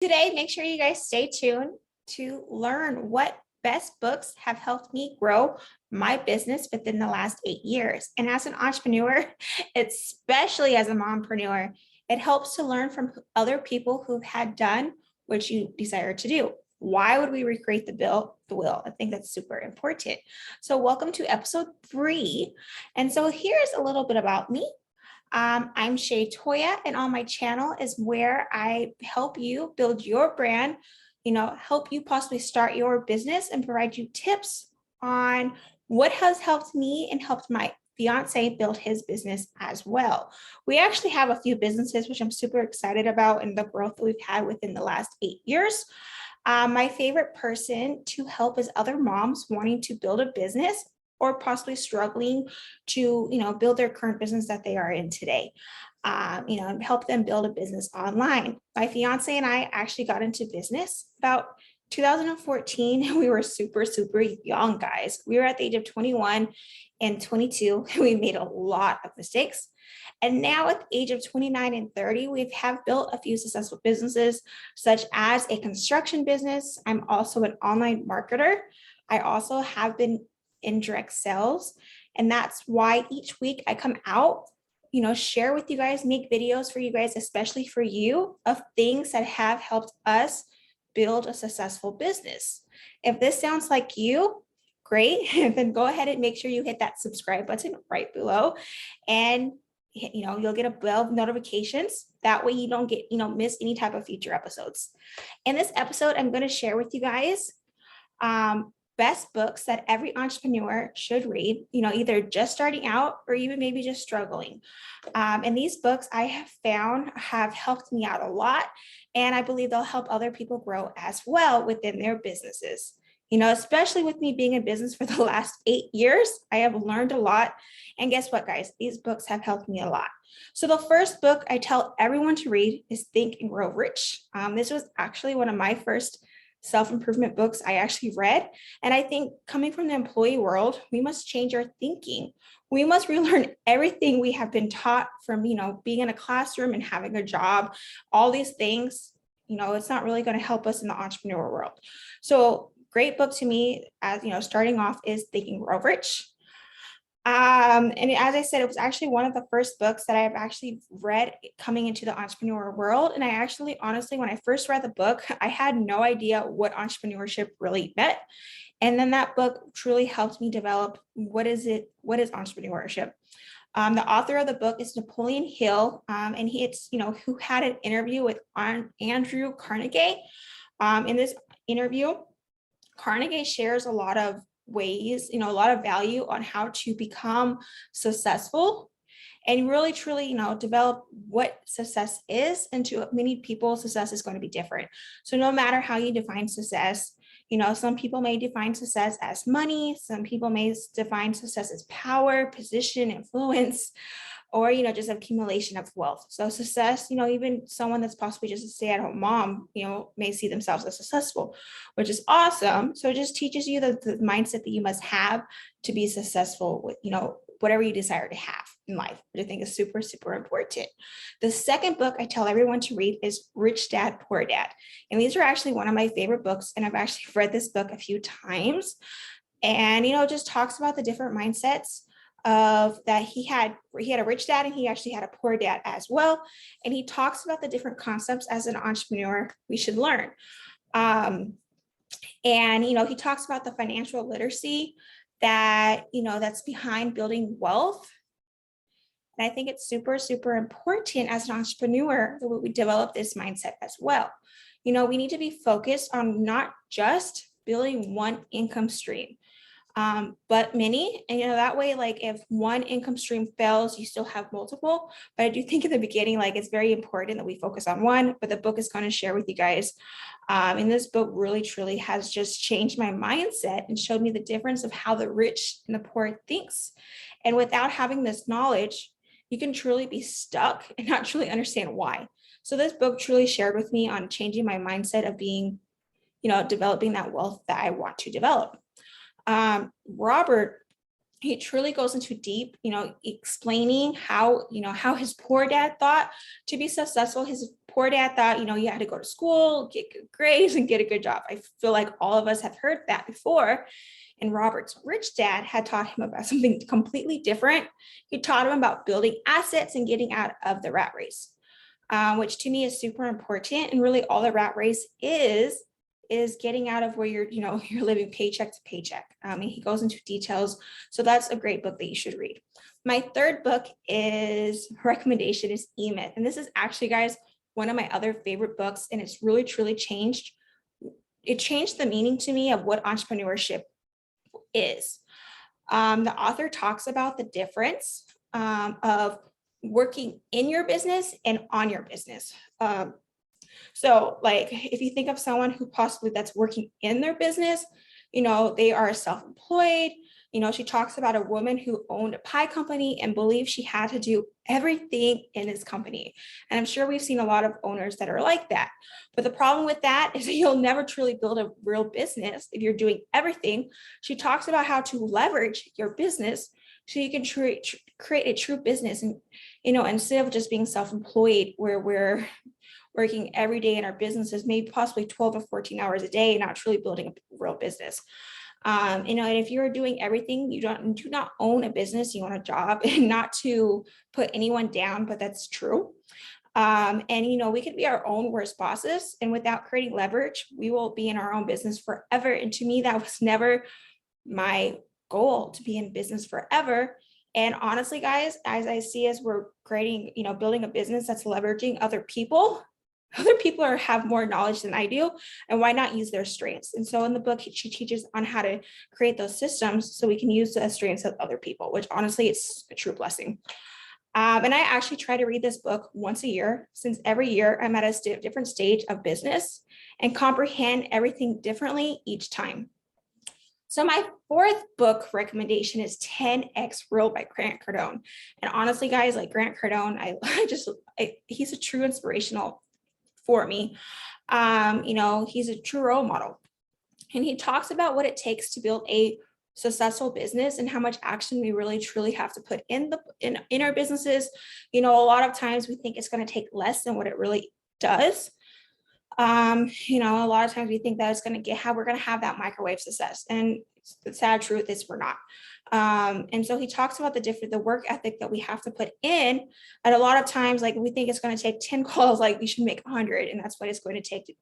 Today, make sure you guys stay tuned to learn what best books have helped me grow my business within the last 8 years. And as an entrepreneur, especially as a mompreneur, it helps to learn from other people who've had done what you desire to do. Why would we recreate the wheel? I think that's super important. So welcome to episode 3. And so here's a little bit about me. I'm Shay Toya, and on my channel is where I help you build your brand, help you possibly start your business and provide you tips on what has helped me and helped my fiance build his business as well. We actually have a few businesses, which I'm super excited about, and the growth that we've had within the last 8 years. My favorite person to help is other moms wanting to build a business or possibly struggling to, build their current business that they are in today. Help them build a business online. My fiance and I actually got into business about 2014. We were super, super young guys. We were at the age of 21 and 22. We made a lot of mistakes. And now at the age of 29 and 30, we have built a few successful businesses, such as a construction business. I'm also an online marketer. I also have been in direct sales. And that's why each week I come out, share with you guys, make videos for you guys, especially for you, of things that have helped us build a successful business. If this sounds like you, great. Then go ahead and make sure you hit that subscribe button right below. And you'll get a bell of notifications. That way you don't get, miss any type of future episodes. In this episode, I'm going to share with you guys best books that every entrepreneur should read, either just starting out or even maybe just struggling. And these books I have found have helped me out a lot. And I believe they'll help other people grow as well within their businesses. Especially with me being in business for the last 8 years, I have learned a lot. And guess what, guys? These books have helped me a lot. So the first book I tell everyone to read is Think and Grow Rich. This was actually one of my first self-improvement books I actually read. And I think coming from the employee world, we must change our thinking. We must relearn everything we have been taught from, being in a classroom and having a job, all these things, it's not really going to help us in the entrepreneur world. So great book to me, as starting off, is Think and Grow Rich. And as I said, it was actually one of the first books that I've actually read coming into the entrepreneur world. And I actually, honestly, when I first read the book, I had no idea what entrepreneurship really meant. And then that book truly helped me develop what is entrepreneurship. The author of the book is Napoleon Hill, and who had an interview with Andrew Carnegie. In this interview, Carnegie shares a lot of ways, a lot of value on how to become successful and really truly, develop what success is. And to many people, success is going to be different. So no matter how you define success, some people may define success as money. Some people may define success as power, position, influence, or, just accumulation of wealth. So success, even someone that's possibly just a stay-at-home mom, may see themselves as successful, which is awesome. So it just teaches you the mindset that you must have to be successful with, whatever you desire to have in life, which I think is super, super important. The second book I tell everyone to read is Rich Dad, Poor Dad. And these are actually one of my favorite books. And I've actually read this book a few times. And, it just talks about the different mindsets of that he had a rich dad and he actually had a poor dad as well. And he talks about the different concepts as an entrepreneur we should learn. And, he talks about the financial literacy that, that's behind building wealth. And I think it's super, super important as an entrepreneur that we develop this mindset as well. We need to be focused on not just building one income stream, but many, and that way, like if one income stream fails, you still have multiple. But I do think in the beginning, it's very important that we focus on one. But the book is going to share with you guys. And this book really, truly has just changed my mindset and showed me the difference of how the rich and the poor thinks. And without having this knowledge, you can truly be stuck and not truly understand why. So this book truly shared with me on changing my mindset of being, developing that wealth that I want to develop. Robert, he truly goes into deep, explaining how his poor dad thought to be successful. His poor dad thought, you had to go to school, get good grades, and get a good job. I feel like all of us have heard that before. And Robert's rich dad had taught him about something completely different. He taught him about building assets and getting out of the rat race, which to me is super important. And really all the rat race is getting out of where you're living paycheck to paycheck. And he goes into details. So that's a great book that you should read. My third book recommendation is Emyth. And this is actually, guys, one of my other favorite books. And it's really, truly changed. It changed the meaning to me of what entrepreneurship is. The author talks about the difference of working in your business and on your business. So like, if you think of someone who possibly that's working in their business, they are self-employed. She talks about a woman who owned a pie company and believed she had to do everything in this company. And I'm sure we've seen a lot of owners that are like that. But the problem with that is that you'll never truly build a real business if you're doing everything. She talks about how to leverage your business so you can create a true business. And, instead of just being self-employed where we're working every day in our businesses, maybe possibly 12 or 14 hours a day, not truly building a real business. And if you're doing everything, you do not own a business, you own a job. And not to put anyone down, but that's true. And we can be our own worst bosses, and without creating leverage, we will be in our own business forever. And to me, that was never my goal, to be in business forever. And honestly, guys, as I see, as we're creating, building a business that's leveraging other people have more knowledge than I do, and why not use their strengths? And so in the book, she teaches on how to create those systems so we can use the strengths of other people, which honestly, it's a true blessing. And I actually try to read this book once a year, since every year I'm at a different stage of business and comprehend everything differently each time. So my fourth book recommendation is 10X Rule by Grant Cardone. And honestly, guys, like Grant Cardone, he's a true inspirational for me. He's a true role model. And he talks about what it takes to build a successful business and how much action we really truly have to put in our businesses. A lot of times we think it's going to take less than what it really does. A lot of times we think that it's going to we're going to have that microwave success. And the sad truth is we're not. And so he talks about the work ethic that we have to put in. And a lot of times, like, we think it's going to take 10 calls, like we should make 100. And that's what it's going to take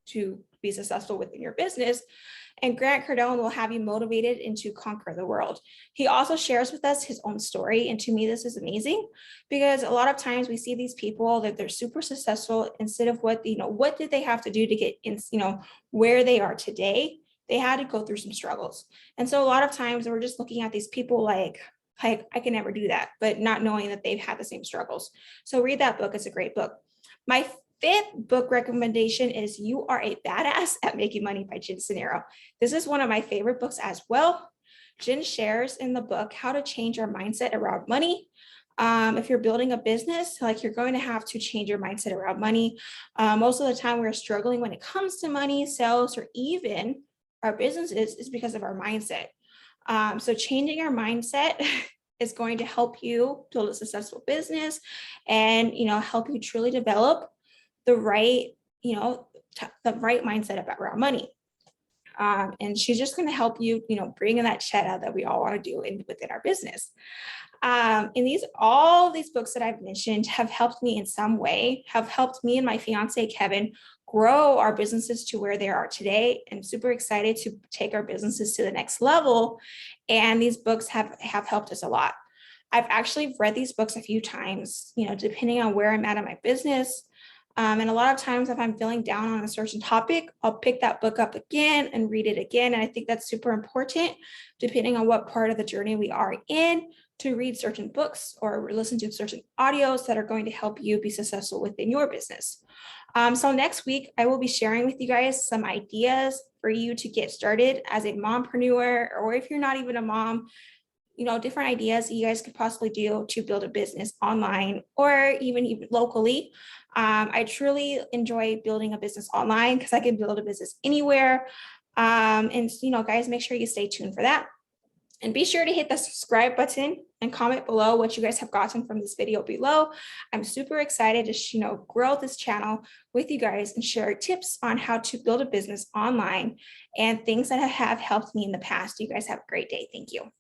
to be successful within your business. And Grant Cardone will have you motivated and to conquer the world. He also shares with us his own story. And to me, this is amazing, because a lot of times we see these people that they're super successful. Instead of what did they have to do to get in, where they are today? They had to go through some struggles. And so a lot of times we're just looking at these people like I can never do that, but not knowing that they've had the same struggles. So read that book. It's a great book. My fifth book recommendation is You Are a Badass at Making Money by Jen Sincero. This is one of my favorite books as well. Jen shares in the book how to change our mindset around money. If you're building a business, like, you're going to have to change your mindset around money. Most of the time we're struggling when it comes to money, sales, or even our businesses is because of our mindset. So changing our mindset is going to help you build a successful business and, help you truly develop the right mindset around money. And she's just going to help you, bring in that cheddar that we all want to do within our business. And all these books that I've mentioned have helped me in some way, have helped me and my fiance, Kevin, grow our businesses to where they are today. And super excited to take our businesses to the next level. And these books have helped us a lot. I've actually read these books a few times, depending on where I'm at in my business. And a lot of times if I'm feeling down on a certain topic, I'll pick that book up again and read it again. And I think that's super important, depending on what part of the journey we are in, to read certain books or listen to certain audios that are going to help you be successful within your business. So next week, I will be sharing with you guys some ideas for you to get started as a mompreneur, or if you're not even a mom, different ideas that you guys could possibly do to build a business online or even locally. I truly enjoy building a business online because I can build a business anywhere. And guys, make sure you stay tuned for that. And be sure to hit the subscribe button and comment below what you guys have gotten from this video below. I'm super excited to grow this channel with you guys and share tips on how to build a business online and things that have helped me in the past. You guys have a great day. Thank you.